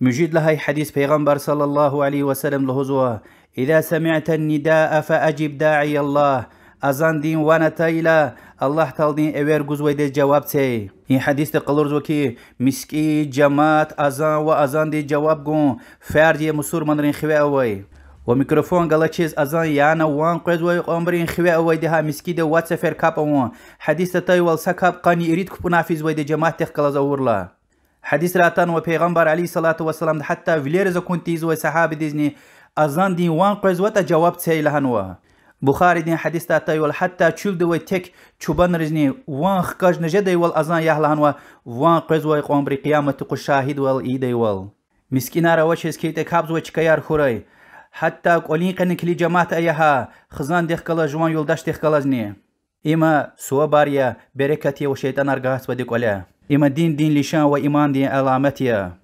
مجيد لهي حديث پیغمبر صلى الله عليه وسلم لهزوه إذا سمعت النداء فأجب داعي الله أذان دين وانا تايلا الله تالدين اوير گوزوي دي جواب تي این حديث تقلرزو كي مسكي جماعت أذان و أذان دي جواب گون فردي مسور منرين خواه اوي و میکروفون گلا چیز أذان يانا وان قوزوي قمرين خواه اوي دي ها مسكي دي وات سفر كاب اوان حديث تاي والسكاب قاني اريد كبنافيز وي دي جماعت تخكلا زورلا حديث راتان و پیغمبر عليه الصلاة والسلام حتى فيليرز كنتيز و صحابي ديزني أذان دين وان قوزوتا جواب تي لهنوا بخاري دين حديث تاتاي وال حتى چول دوي تك چوبان رزني وان خكاج نجدي وال أذان يهلهنوا وان قوزوي قمري قيامت قو شاهد وال ايدي وال مسكينا روشيز كيتك كابز و چكيار خوري حتى قولين قنك لي جماعت ايها خزان ديخكلا جوان يولداش ديخكلازني إما سوا باريا بركتي و شيطان ارغاس وديك ولا إما دين لشان و إيمان دين علامتيا